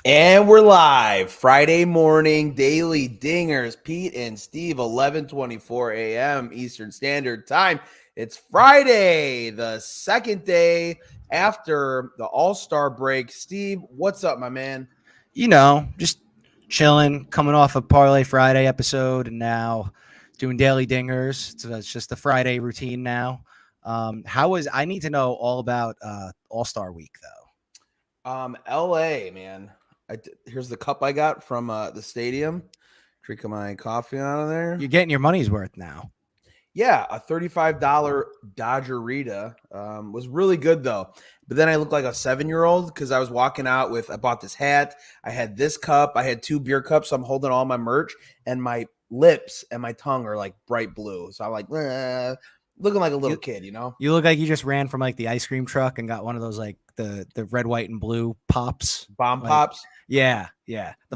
And we're live Friday morning daily dingers. Pete and Steve, 11:24 a.m. Eastern Standard Time. It's Friday, the second day after the All-Star break. Steve, what's up, my man? Just chilling, coming off a Parlay Friday episode, and now doing daily dingers. So it's just the Friday routine now. I need to know all about All Star Week though. LA, man. Here's the cup I got from the stadium. Drinking my coffee out of there. You're getting your money's worth now. Yeah, a $35 Dodgerita was really good though. But then I looked like a 7-year-old because I was walking out with, I bought this hat, I had this cup, I had 2 beer cups, so I'm holding all my merch, and my lips and my tongue are like bright blue. So I'm like, looking like a little kid, you know? You look like you just ran from like the ice cream truck and got one of those like the red, white, and blue pops. Bomb Like, pops. yeah.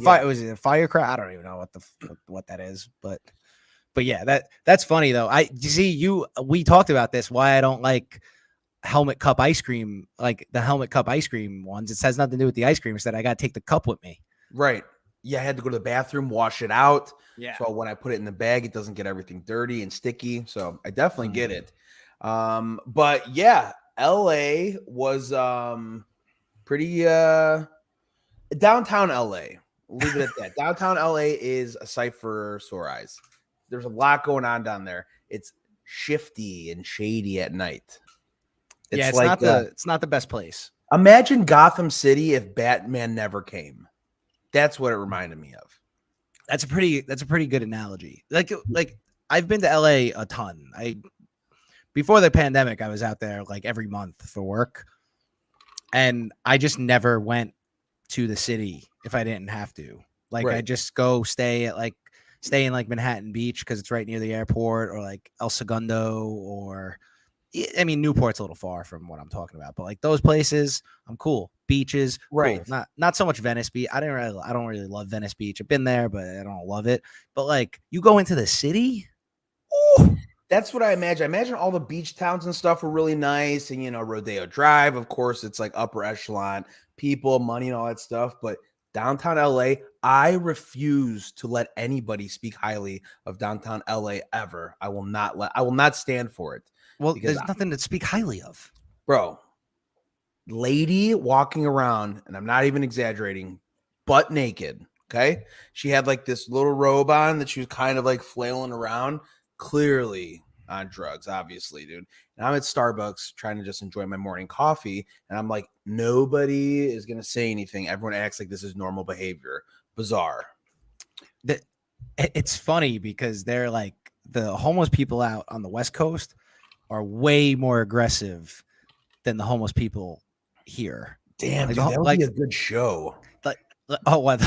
Fire was it a firecracker? I don't even know what that is, but yeah, that's funny though. We talked about this. Why I don't like helmet cup ice cream, like the helmet cup ice cream ones. It has nothing to do with the ice cream. It's that I got to take the cup with me. Right. Yeah, I had to go to the bathroom, wash it out. Yeah. So when I put it in the bag, it doesn't get everything dirty and sticky. So I definitely get it. But yeah, LA was pretty downtown LA. Leave it at that. Downtown LA is a sight for sore eyes. There's a lot going on down there. It's shifty and shady at night. It's not the best place. Imagine Gotham City if Batman never came. That's what it reminded me of. That's a pretty good analogy. Like I've been to LA a ton. Before the pandemic, I was out there like every month for work, and I just never went to the city if I didn't have to. Like I just go stay in like Manhattan Beach because it's right near the airport, or like El Segundo, or I mean Newport's a little far from what I'm talking about, but like those places, I'm cool. Beaches, right? Cool. Not so much Venice Beach. I don't really love Venice Beach. I've been there, but I don't love it. But like you go into the city, ooh, that's what I imagine. I imagine all the beach towns and stuff were really nice, and Rodeo Drive, of course, it's like upper echelon people, money, and all that stuff. But downtown LA, I refuse to let anybody speak highly of downtown LA ever. I will not stand for it. Well, there's nothing to speak highly of. Bro, lady walking around, and I'm not even exaggerating, butt naked. Okay. She had like this little robe on that she was kind of like flailing around, clearly on drugs, obviously, dude. And I'm at Starbucks trying to just enjoy my morning coffee. And I'm like, nobody is going to say anything. Everyone acts like this is normal behavior. Bizarre. It's funny because they're like the homeless people out on the West Coast are way more aggressive than the homeless people here. Damn, dude, that would be a good show. What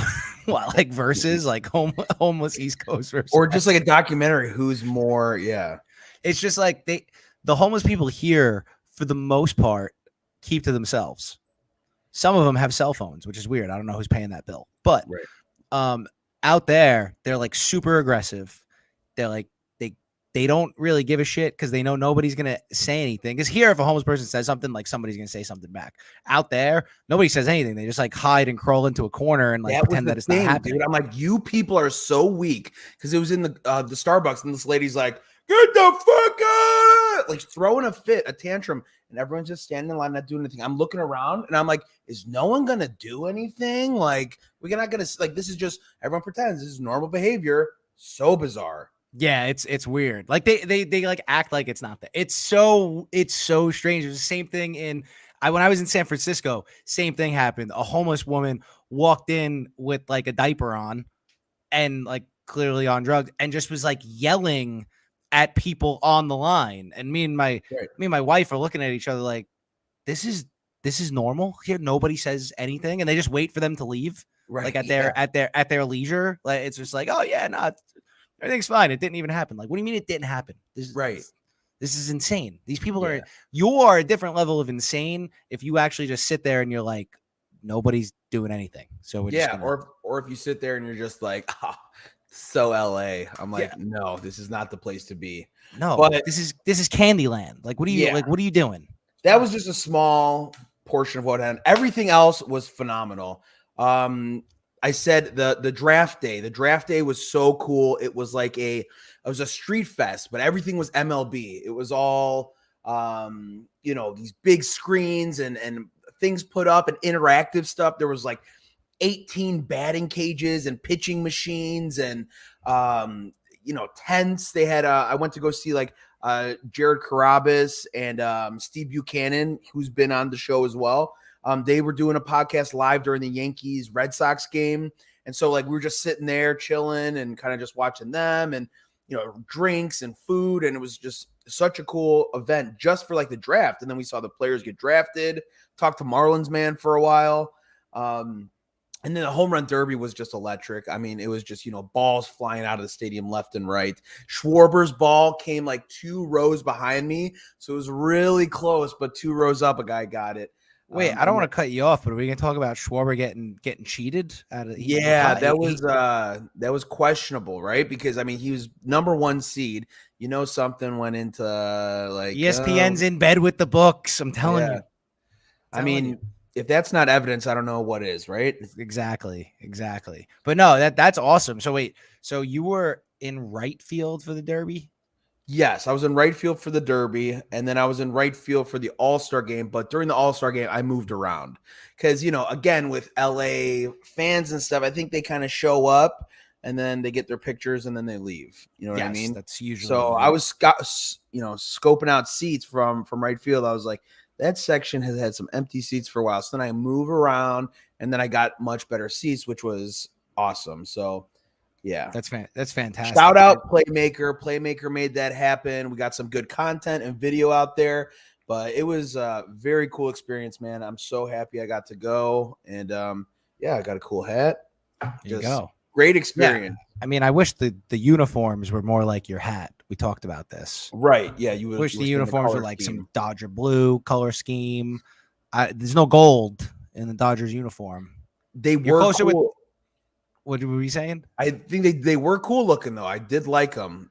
like versus like homeless East Coast versus or just like a documentary who's more, yeah. It's just like the homeless people here for the most part keep to themselves. Some of them have cell phones, which is weird. I don't know who's paying that bill. But out there, they're like super aggressive. They're like they don't really give a shit because they know nobody's going to say anything. Because here, if a homeless person says something, like somebody's going to say something back. Out there, nobody says anything. They just like hide and crawl into a corner and like pretend that it's not happening. Dude. I'm like, you people are so weak. Because it was in the Starbucks and this lady's like, get the fuck out! Like throwing a tantrum. And everyone's just standing in line, not doing anything. I'm looking around and I'm like, is no one going to do anything? Like, we're not going to, like, this is just, everyone pretends this is normal behavior. So bizarre. Yeah, it's weird. Like they like act like it's not that. It's so strange. It was the same thing when I was in San Francisco, same thing happened. A homeless woman walked in with like a diaper on and like clearly on drugs and just was like yelling at people on the line. And me and my wife are looking at each other like, this is normal here. Nobody says anything and they just wait for them to leave. Right. Like at their leisure. Like it's just like, oh yeah, no, everything's fine. It didn't even happen. Like, what do you mean it didn't happen? This is insane. These people you are a different level of insane if you actually just sit there and you're like, nobody's doing anything. So we're or if you sit there and you're just like, so LA. I'm like, no, this is not the place to be. No, but this is Candyland. Like, what are you doing? That was just a small portion of what happened. Everything else was phenomenal. I said the draft day. The draft day was so cool. It was like it was a street fest, but everything was MLB. It was all these big screens and things put up and interactive stuff. There was like 18 batting cages and pitching machines and tents. They had I went to go see like Jared Carabas and Steve Buchanan, who's been on the show as well. They were doing a podcast live during the Yankees Red Sox game. And so like we were just sitting there chilling and kind of just watching them and drinks and food. And it was just such a cool event just for like the draft. And then we saw the players get drafted, talked to Marlins man for a while. And then the home run derby was just electric. I mean, it was just, balls flying out of the stadium left and right. Schwarber's ball came like 2 rows behind me. So it was really close, but 2 rows up, a guy got it. Wait, I don't want to cut you off, but are we gonna talk about Schwarber getting cheated? That was questionable, right? Because I mean, he was number 1 seed. Something went into like ESPN's in bed with the books. I'm telling you. I mean, if that's not evidence, I don't know what is, right? Exactly. But no, that's awesome. So wait, so you were in right field for the Derby? Yes, I was in right field for the Derby, and then I was in right field for the All-Star game. But during the All-Star game, I moved around because, again, with LA fans and stuff, I think they kind of show up and then they get their pictures and then they leave. You know what I mean? That's usually so. I was, scoping out seats from right field. I was like, that section has had some empty seats for a while. So then I move around, and then I got much better seats, which was awesome. So. Yeah, that's fantastic. Shout out Playmaker. Playmaker made that happen. We got some good content and video out there, but it was a very cool experience, man. I'm so happy I got to go, and I got a cool hat. There you go. Great experience. Yeah. I mean, I wish the uniforms were more like your hat. We talked about this, right? Yeah, you wish the uniforms were like some Dodger blue color scheme. There's no gold in the Dodgers uniform. They were closer cool. What were we saying? I think they were cool looking though. I did like them.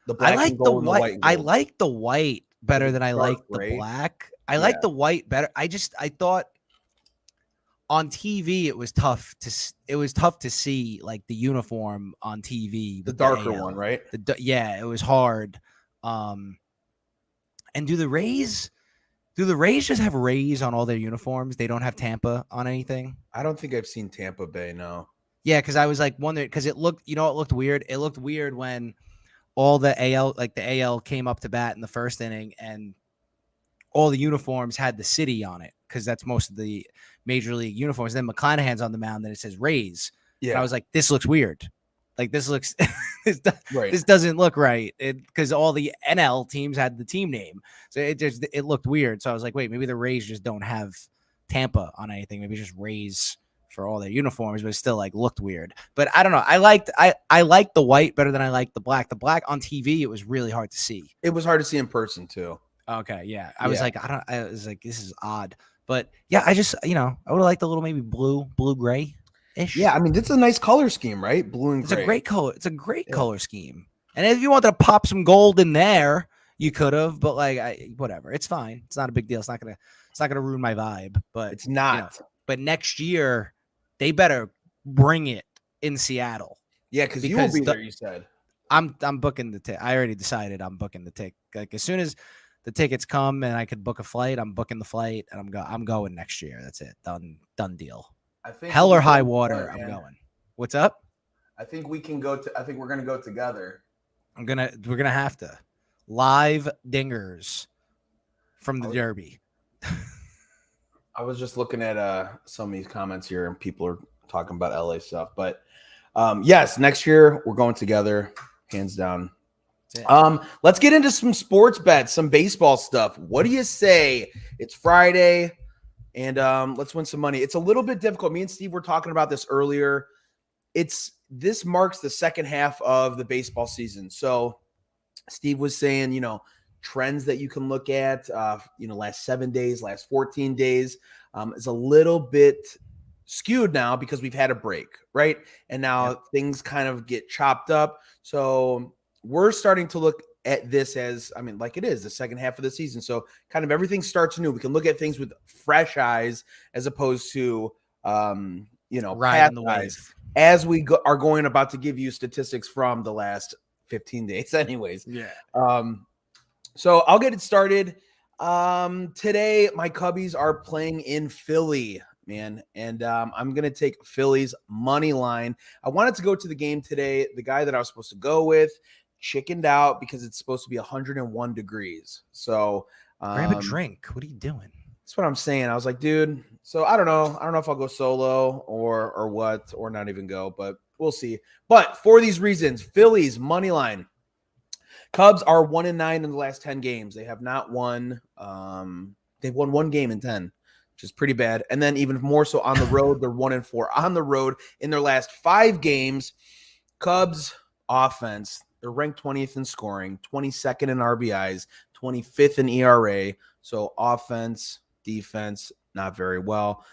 The black and gold and the white. I like the white better than I like the black. I like the white better. I thought on TV it was tough to see like the uniform on TV. The darker one, right? It was hard. And do the Rays just have Rays on all their uniforms? They don't have Tampa on anything? I don't think I've seen Tampa Bay, no. Yeah, because I was like wondering because it looked weird. It looked weird when all the AL came up to bat in the first inning and all the uniforms had the city on it because that's most of the major league uniforms. Then McClanahan's on the mound and it says Rays. Yeah, and I was like, this looks weird. Like this looks this doesn't look right because all the NL teams had the team name, so it looked weird. So I was like, wait, maybe the Rays just don't have Tampa on anything. Maybe just Rays for all their uniforms, but it still like looked weird. But I don't know. I liked the white better than I liked the black. The black on TV, it was really hard to see. It was hard to see in person too. Okay, yeah. I was like, this is odd. But yeah, I just, I would have liked a little maybe blue gray ish. Yeah, I mean, it's a nice color scheme, right? Blue and gray. It's a great color. It's a great color scheme. And if you wanted to pop some gold in there, you could have, but like whatever. It's fine. It's not a big deal. It's not gonna ruin my vibe. But it's not. But next year they better bring it in Seattle. Yeah, because you will be there, you said. I'm booking the ticket. I already decided I'm booking the ticket. Like as soon as the tickets come and I could book a flight, I'm booking the flight and I'm going next year. That's it. Done deal. I think hell or high water, I'm going. What's up? I think we're gonna go together. We're gonna have to. Live dingers from the Derby. I was just looking at some of these comments here, and people are talking about LA stuff. But yes, next year we're going together, hands down. Let's get into some sports bets, some baseball stuff. What do you say? It's Friday, and let's win some money. It's a little bit difficult. Me and Steve were talking about this earlier. This marks the second half of the baseball season. So Steve was saying, trends that you can look at, last 7 days, last 14 days, is a little bit skewed now because we've had a break, right? And now things kind of get chopped up. So we're starting to look at this as, like it is the second half of the season. So kind of everything starts new. We can look at things with fresh eyes as opposed to, riding Pat the guys, wave. as we are going about to give you statistics from the last 15 days anyways. Yeah. So I'll get it started. Today my Cubbies are playing in Philly, man, and I'm gonna take Philly's money line. I wanted to go to the game today. The guy that I was supposed to go with chickened out because it's supposed to be 101 degrees. So Grab a drink. What are you doing? that's what I'm saying. I was like, dude. So I don't know. I don't know if I'll go solo or what, or not even go, but we'll see. But for these reasons, Phillies money line. Cubs are 1-9 in the last 10 games. They have not won. They've won one game in 10, which is pretty bad. And then even more so on the road, they're 1-4 on the road in their last 5 games. Cubs offense, they're ranked 20th in scoring, 22nd in RBIs, 25th in ERA. So offense, defense, not very well.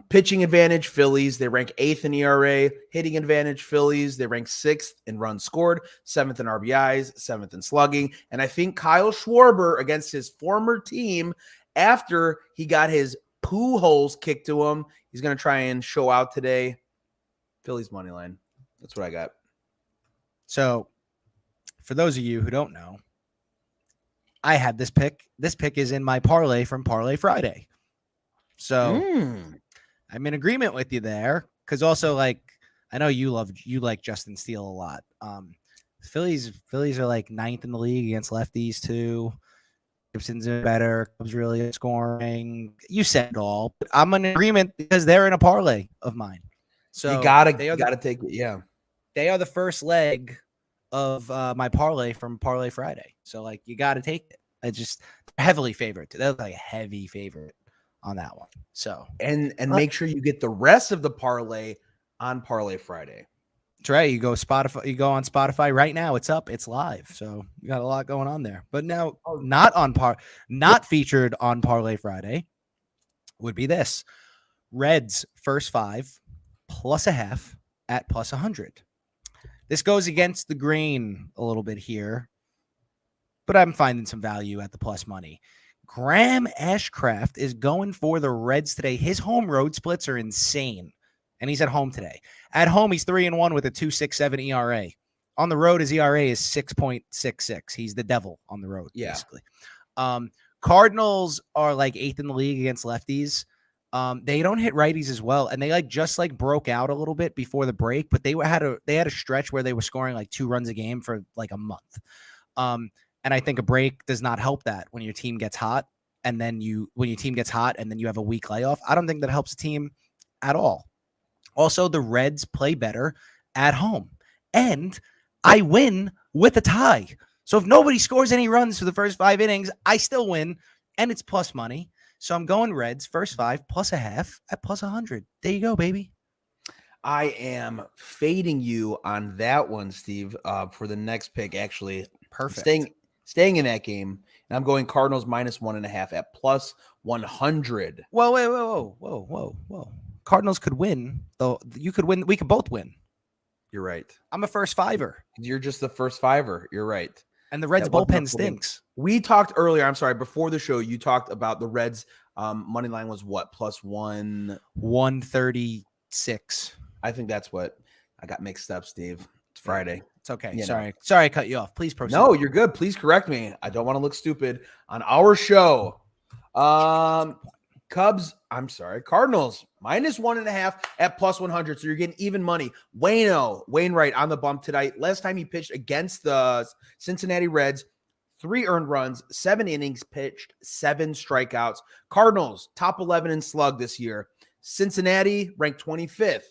Pitching advantage, Phillies, they rank 8th in ERA. Hitting advantage, Phillies, they rank 6th in runs scored, 7th in RBIs, 7th in slugging. And I think Kyle Schwarber against his former team, after he got his poo holes kicked to him, he's going to try and show out today. Phillies money line. That's what I got. So for those of you who don't know, I had this pick. This pick is in my parlay from Parlay Friday. So I'm in agreement with you there. Because also, like, I know you like Justin Steele a lot. Phillies are like 9th in the league against lefties too. Gibson's better. Cubs really scoring. You said it all. But I'm in agreement because they're in a parlay of mine. So you gotta take it. Yeah. They are the first leg of my parlay from Parlay Friday. So like you got to take it. I just heavily favorite. That was like a heavy favorite on that one. So and make sure you get the rest of the parlay on Parlay Friday. That's right. You go on Spotify right now. It's up. It's live. So you got a lot going on there. But now not featured on Parlay Friday would be this. Reds first 5 plus a half at plus 100. This goes against the grain a little bit here, but I'm finding some value at the plus money. Graham Ashcraft is going for the Reds today. His home road splits are insane, and he's at home today. At home, he's 3-1 with a 2.67 ERA. On the road, his ERA is 6.66. He's the devil on the road, basically. Cardinals are like 8th in the league against lefties. They don't hit righties as well, and they just broke out a little bit before the break, but they had a stretch where they were scoring like 2 runs a game for like a month. And I think a break does not help that when your team gets hot, and then you have a week layoff. I don't think that helps the team at all. Also, the Reds play better at home, and I win with a tie. So if nobody scores any runs for the first 5 innings, I still win, and it's plus money. So I'm going Reds first 5 plus a half at plus 100. There you go, baby. I am fading you on that one, Steve, for the next pick. Actually, perfect. Staying in that game, and I'm going Cardinals minus 1.5 at plus 100. Whoa. Cardinals could win, though. You could win. We could both win. You're right. I'm a first 5er. You're just the first 5er. You're right. And the Reds bullpen stinks. We talked earlier. I'm sorry. Before the show, you talked about the Reds money line was what? Plus 136. I think that's what I got mixed up, Steve. It's Friday. It's okay. Sorry, I cut you off. Please proceed. No, you're good. Please correct me. I don't want to look stupid on our show. Cardinals minus 1.5 at plus 100. So you're getting even money. Wainwright on the bump tonight. Last time he pitched against the Cincinnati Reds, 3 earned runs, 7 innings pitched, 7 strikeouts. Cardinals top 11 in slug this year. Cincinnati ranked 25th.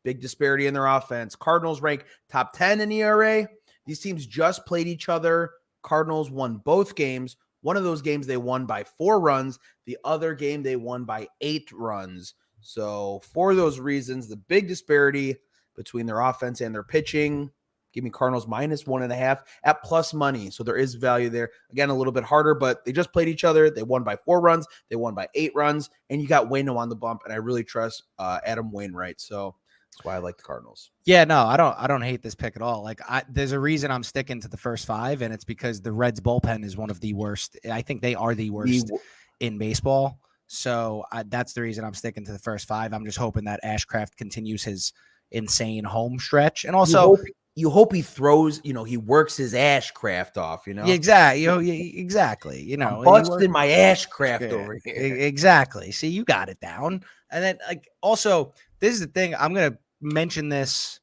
Big disparity in their offense. Cardinals rank top 10 in ERA. These teams just played each other. Cardinals won both games. One of those games they won by 4 runs. The other game they won by 8 runs. So for those reasons, the big disparity between their offense and their pitching, give me Cardinals minus 1.5 at plus money. So there is value there. Again, a little bit harder, but they just played each other. They won by 4 runs. They won by 8 runs. And you got Waino on the bump. And I really trust Adam Wainwright. So that's why I like the Cardinals. Yeah, no, I don't hate this pick at all. Like, there's a reason I'm sticking to the first 5, and it's because the Reds bullpen is one of the worst. I think they are the worst in baseball. So that's the reason I'm sticking to the first 5. I'm just hoping that Ashcraft continues his insane home stretch. And also, you hope he throws, he works his Ashcraft off, yeah, exactly. Exactly. I'm busting my Ashcraft over here. Exactly. See, you got it down. And then, like, also, this is the thing. I'm gonna mention this.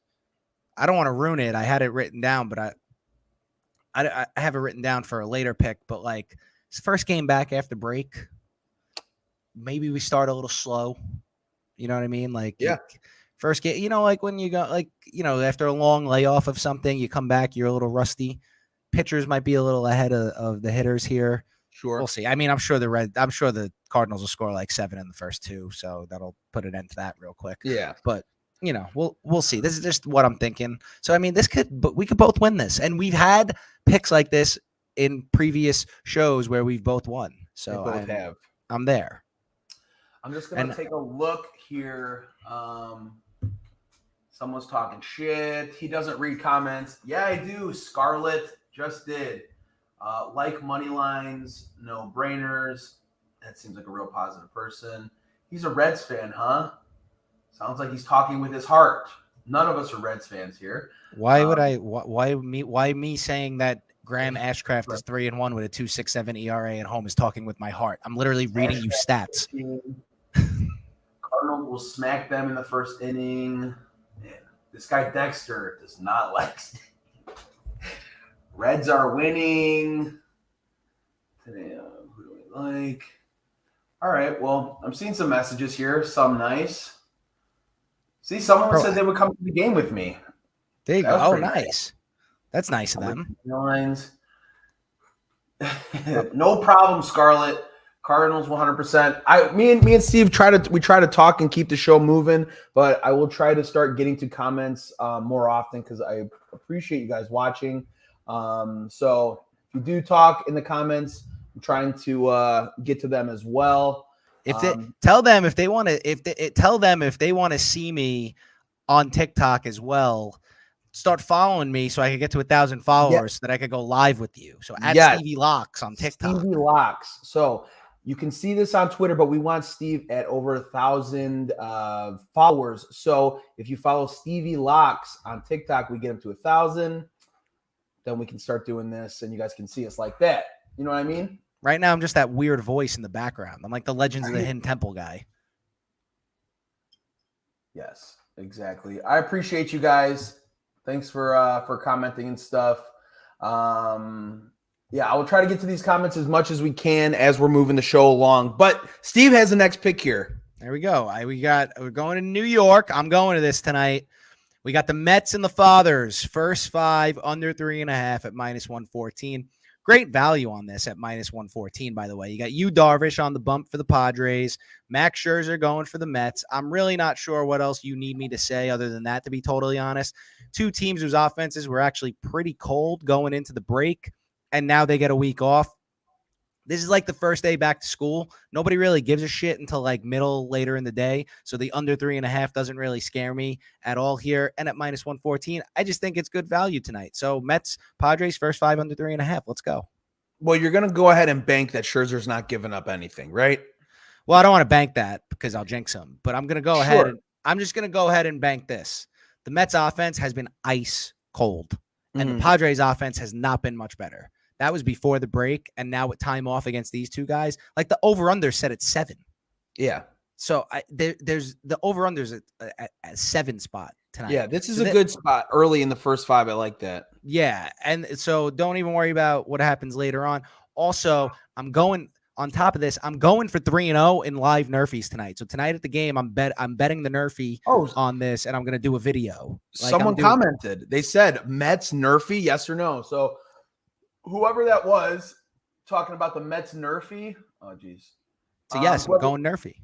I don't want to ruin it. I had it written down, but I have it written down for a later pick. But like, his first game back after break, maybe we start a little slow. You know what I mean? Like, yeah. First game, like when you go, like, after a long layoff of something, you come back, you're a little rusty. Pitchers might be a little ahead of the hitters here. Sure. We'll see. I mean, I'm sure the Cardinals will score like 7 in the first 2, so that'll put an end to that real quick. Yeah. But, we'll see. This is just what I'm thinking. So, I mean, we could both win this. And we've had picks like this in previous shows where we've both won. So I'm there. I'm just going to take a look here. Someone's talking shit. He doesn't read comments. Yeah, I do. Scarlett just did. Like money lines, no brainers. That seems like a real positive person. He's a Reds fan, huh? Sounds like he's talking with his heart. None of us are Reds fans here. Why would I? Why me saying that Graham Ashcraft is 3-1 with a 2.67 ERA at home is talking with my heart? I'm literally reading you stats. Cardinals will smack them in the first inning. Man, this guy Dexter does not like Steve. Reds are winning. Today, who do we like? All right, well, I'm seeing some messages here. Some nice. See, someone said they would come to the game with me. There you go. Oh, nice. That's nice of them. Lines. No problem, Scarlett. Cardinals 100%. Me and Steve try to talk and keep the show moving, but I will try to start getting to comments more often because I appreciate you guys watching. So if you do talk in the comments, I'm trying to get to them as well. If they tell them if they want to see me on TikTok as well, start following me so I can get to 1,000 followers so that I could go live with you. So at Stevie Locks on TikTok. Stevie Locks. So you can see this on Twitter, but we want Steve at over 1,000 followers. So if you follow Stevie Locks on TikTok, we get him to 1,000. Then we can start doing this, and you guys can see us like that. You know what I mean? Right now, I'm just that weird voice in the background. I'm like the Legends of the Hidden Temple guy. Yes, exactly. I appreciate you guys. Thanks for commenting and stuff. Yeah, I will try to get to these comments as much as we can as we're moving the show along. But Steve has the next pick here. There we go. We're going to New York. I'm going to this tonight. We got the Mets and the Fathers. First 5 under 3.5 at -114. Great value on this at -114, by the way. You got Darvish on the bump for the Padres. Max Scherzer going for the Mets. I'm really not sure what else you need me to say other than that, to be totally honest. 2 teams whose offenses were actually pretty cold going into the break, and now they get a week off. This is like the first day back to school. Nobody really gives a shit until like later in the day. So the under 3.5 doesn't really scare me at all here. And at -114, I just think it's good value tonight. So Mets, Padres, first 5 under 3.5. Let's go. Well, you're going to go ahead and bank that Scherzer's not giving up anything, right? Well, I don't want to bank that because I'll jinx him, but I'm going to go ahead. And I'm just going to go ahead and bank this. The Mets offense has been ice cold, and the Padres offense has not been much better. That was before the break, and now with time off against these 2 guys, like the over/under set at 7. Yeah. So there's the over/unders at 7 spot tonight. Yeah, this is a good spot early in the first 5. I like that. Yeah, and so don't even worry about what happens later on. Also, I'm going on top of this. I'm going for 3-0 in live Nerfies tonight. So tonight at the game, I'm betting the Nerfie on this, and I'm going to do a video. Someone commented. They said Mets Nerfie, yes or no. So whoever that was talking about the Mets Nerfie. Oh, geez. So, yes, I'm going Nerfie.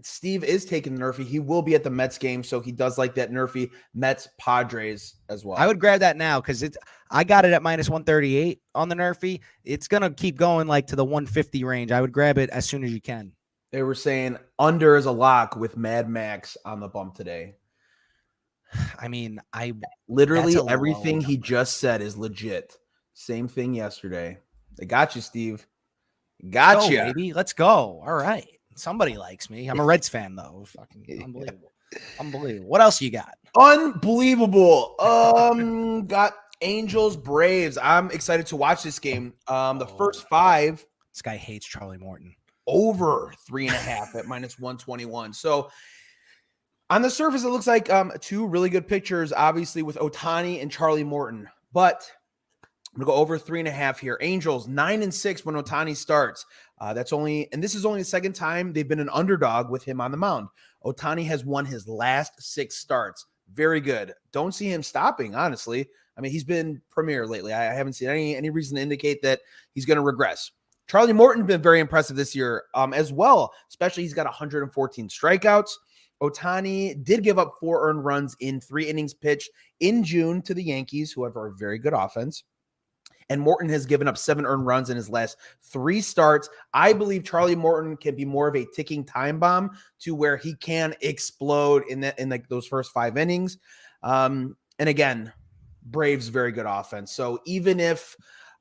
Steve is taking the Nerfie. He will be at the Mets game, so he does like that Nerfie Mets Padres as well. I would grab that now because I got it at -138 on the Nerfie. It's going to keep going like to the 150 range. I would grab it as soon as you can. They were saying under is a lock with Mad Max on the bump today. I mean, literally everything he just said is legit. Same thing yesterday. They got you, Steve. Got you, baby. Let's go. All right. Somebody likes me. I'm a Reds fan, though. Fucking unbelievable. Unbelievable. What else you got? Unbelievable. Got Angels Braves. I'm excited to watch this game. The first 5 This guy hates Charlie Morton. over 3.5 at -121. So on the surface, it looks like 2 really good pitchers, obviously with Ohtani and Charlie Morton. But I'm gonna go over 3.5 here. Angels 9-6 when Ohtani starts. This is only the second time they've been an underdog with him on the mound. Ohtani has won his last 6 starts. Very good. Don't see him stopping, honestly. I mean, he's been premier lately. I haven't seen any reason to indicate that he's going to regress. Charlie Morton's been very impressive this year as well, especially he's got 114 strikeouts. Ohtani did give up 4 earned runs in 3 innings pitched in June to the Yankees, who have a very good offense. And Morton has given up 7 earned runs in his last 3 starts. I believe Charlie Morton can be more of a ticking time bomb to where he can explode in like those first 5 innings. And again, Braves very good offense. So even if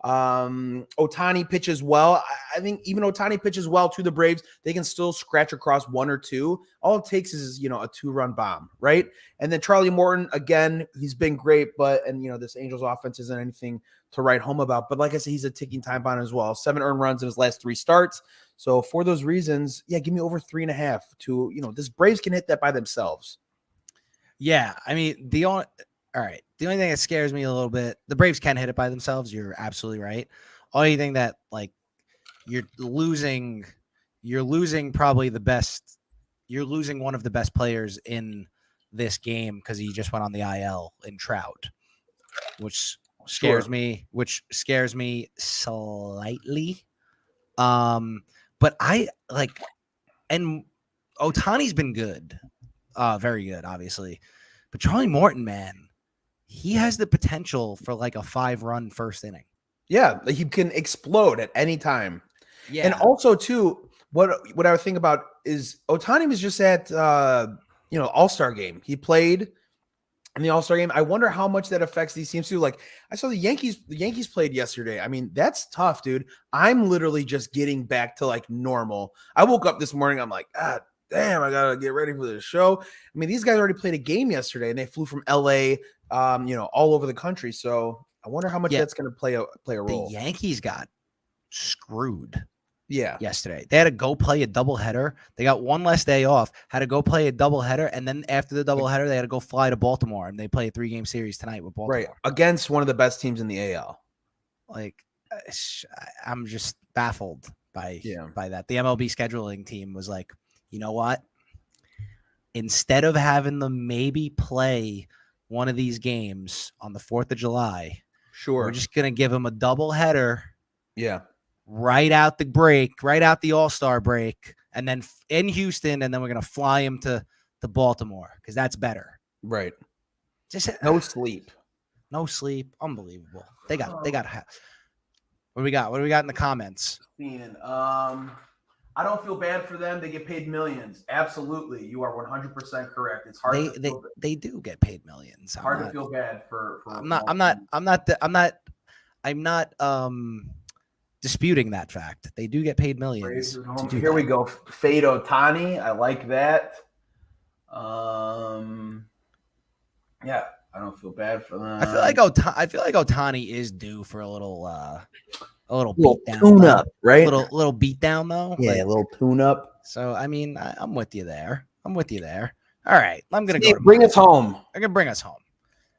Ohtani pitches well, I think even Ohtani pitches well to the Braves, they can still scratch across 1 or 2. All it takes is, a 2-run bomb, right? And then Charlie Morton, again, he's been great, but this Angels offense isn't anything to write home about. But like I said, he's a ticking time bomb as well. 7 earned runs in his last 3 starts. So for those reasons, yeah, give me over 3.5 to, this Braves can hit that by themselves. Yeah, I mean, all right. The only thing that scares me a little bit, the Braves can hit it by themselves. You're absolutely right. Only thing that you're losing probably the best. You're losing one of the best players in this game because he just went on the IL in Trout, which scares me. Which scares me slightly. But and Ohtani's been good, very good, obviously. But Charlie Morton, man. He has the potential for like a 5-run first inning. Yeah, he can explode at any time. Yeah. And also, too, what I would think about is Ohtani was just at, All-Star game. He played in the All-Star game. I wonder how much that affects these teams, too. Like, I saw the Yankees played yesterday. I mean, that's tough, dude. I'm literally just getting back to, like, normal. I woke up this morning. I'm like, damn, I got to get ready for the show. I mean, these guys already played a game yesterday, and they flew from L.A., all over the country. So I wonder how much that's going to play a role. The Yankees got screwed. Yeah. Yesterday. They had to go play a doubleheader. They got one less day off, had to go play a doubleheader. And then after the doubleheader, they had to go fly to Baltimore. And they play a 3-game series tonight with Baltimore. Right. Against one of the best teams in the AL. I'm just baffled by that. The MLB scheduling team was like, you know what? Instead of having them maybe play one of these games on the 4th of July, we're just going to give them a double header. Yeah. Right out the break, right out the All-Star break, and then in Houston, and then we're going to fly them to Baltimore because that's better. Right. Just no sleep. No sleep. Unbelievable. They got what do we got? What do we got in the comments? I don't feel bad for them. They get paid millions. Absolutely. You are 100% correct. It's hard they do get paid millions. Hard to feel bad for I'm not disputing that fact. They do get paid millions. Here we go. Fade Ohtani. I like that. Yeah, I don't feel bad for them. I feel like Ohtani is due for a little beat down, tune up, right? Little beat down though. Yeah, a little tune up. So I mean, I'm with you there. All right, I'm gonna go. Bring us home. I'm gonna bring us home.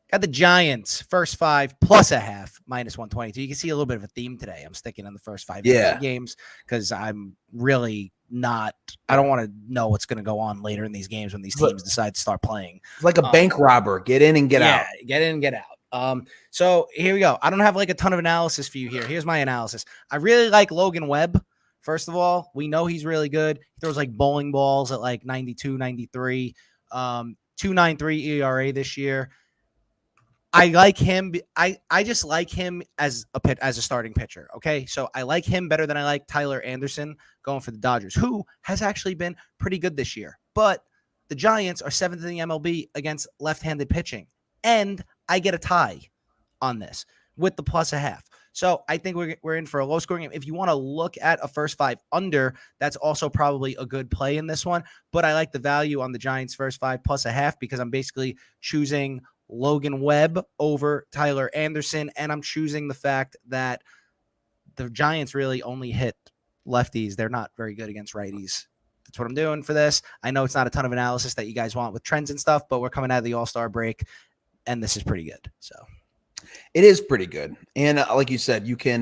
Got the Giants first 5 plus a half -122. You can see a little bit of a theme today. I'm sticking on the first 5 games because I'm really not. I don't want to know what's going to go on later in these games when these teams decide to start playing. It's like a bank robber. Get in and get out. Get in and get out. So here we go. I don't have like a ton of analysis for you here. Here's my analysis. I really like Logan Webb. First of all, we know he's really good. He throws like bowling balls at like 92, 93, 2.93 ERA this year. I like him. I just like him as a starting pitcher. Okay, so I like him better than I like Tyler Anderson going for the Dodgers, who has actually been pretty good this year. But the Giants are 7th in the MLB against left-handed pitching, and I get a tie on this with the plus a half. So I think we're in for a low scoring game. If you want to look at a first 5 under, that's also probably a good play in this one. But I like the value on the Giants first 5 plus a half because I'm basically choosing Logan Webb over Tyler Anderson. And I'm choosing the fact that the Giants really only hit lefties. They're not very good against righties. That's what I'm doing for this. I know it's not a ton of analysis that you guys want with trends and stuff, but we're coming out of the All-Star break, and this is pretty good. So it is pretty good. And like you said, you can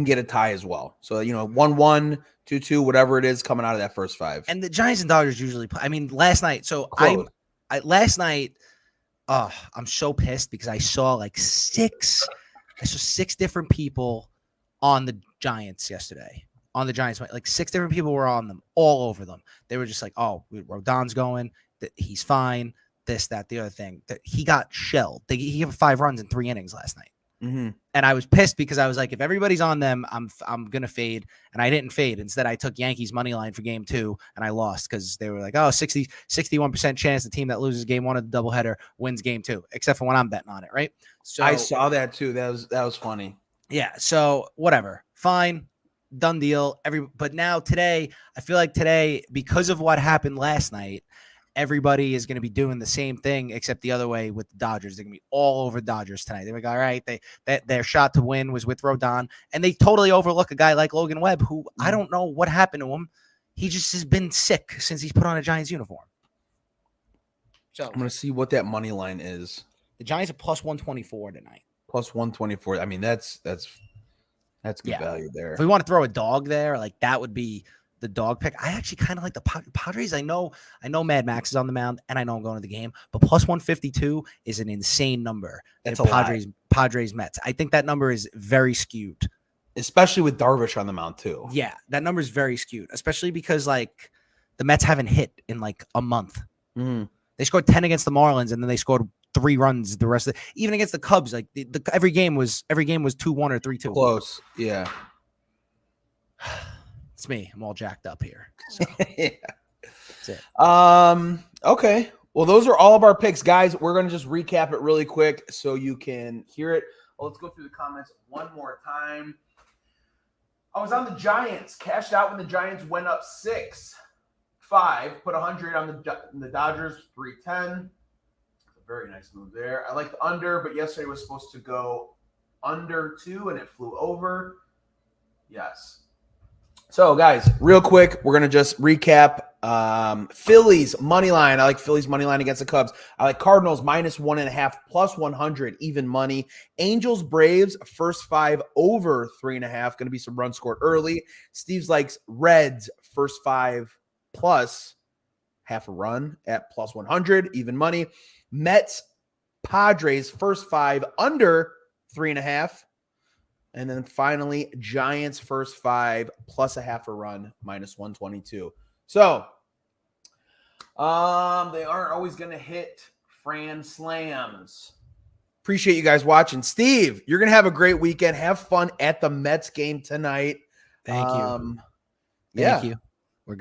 get a tie as well. So, 1-1, 2-2, whatever it is coming out of that first 5. And the Giants and Dodgers usually play. I mean, last night. So last night, I'm so pissed because I saw 6 different people on the Giants yesterday. On the Giants, 6 different people were on them, all over them. They were just like, "Oh, Rodon's going. That he's fine. This, that, the other thing." That he got shelled. He gave 5 runs in 3 innings last night, and I was pissed because I was like, "If everybody's on them, I'm gonna fade." And I didn't fade. Instead, I took Yankees money line for Game 2, and I lost because they were like, "Oh, 61% chance the team that loses Game 1 of the doubleheader wins Game 2," except for when I'm betting on it, right? So I saw that too. That was funny. Yeah. So whatever, fine. Done deal. But now today, I feel like today, because of what happened last night, everybody is going to be doing the same thing except the other way with the Dodgers. They're going to be all over Dodgers tonight. They're like, all right, their shot to win was with Rodon, and they totally overlook a guy like Logan Webb, who I don't know what happened to him. He just has been sick since he's put on a Giants uniform. So I'm going to see what that money line is. The Giants are plus 124 tonight. Plus 124. I mean, that's good value there. If we want to throw a dog there, that would be the dog pick. I actually kind of like the Padres. I know Mad Max is on the mound, and I know I'm going to the game, but plus 152 is an insane number. That's a Padres Mets. I think that number is very skewed, especially with Darvish on the mound too. Yeah, that number is very skewed, especially because the Mets haven't hit in a month. They scored 10 against the Marlins, and then they scored 3 runs the rest of even against the Cubs. Every game was 2-1 or 3-2. Close. Yeah. It's me. I'm all jacked up here. So. Yeah. That's it. Okay. Well, those are all of our picks, guys. We're going to just recap it really quick so you can hear it. Well, let's go through the comments one more time. I was on the Giants. Cashed out when the Giants went up 6-5. Put 100 on the Dodgers, 310. Very nice move there. I like the under, but yesterday was supposed to go under 2, and it flew over. Yes. So, guys, real quick, we're going to just recap. Phillies money line. I like Phillies money line against the Cubs. I like Cardinals -1.5 plus 100 even money. Angels Braves first 5 over 3.5. Going to be some runs scored early. Steve's likes Reds first 5 plus half a run at plus 100 even money. Mets Padres first 5 under 3.5. And then finally, Giants first 5 plus a half a run -122. So they aren't always going to hit Fran slams. Appreciate you guys watching. Steve, you're going to have a great weekend. Have fun at the Mets game tonight. Thank you. Thank you. We're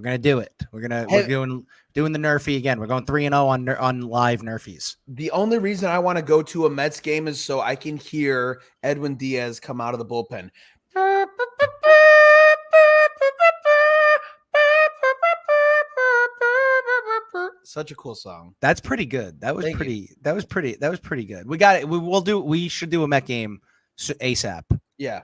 gonna do it. We're doing the Nerfy again. We're going 3-0 on live Nerfies. The only reason I want to go to a Mets game is so I can hear Edwin Diaz come out of the bullpen. Such a cool song. That's pretty good. That was pretty good. We got it. We should do a Met game ASAP. Yeah.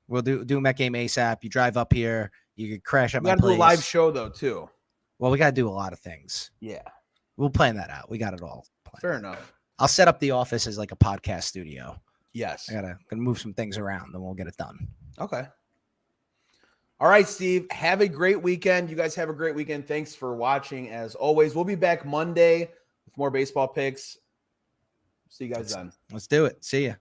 We'll do a Met game ASAP. You drive up here. You could crash at my place. We got to do a live show, though, too. Well, we got to do a lot of things. Yeah. We'll plan that out. We got it all planned. Fair enough. I'll set up the office as a podcast studio. Yes. I gotta move some things around, and we'll get it done. Okay. All right, Steve. Have a great weekend. You guys have a great weekend. Thanks for watching, as always. We'll be back Monday with more baseball picks. See you guys then. Let's do it. See ya.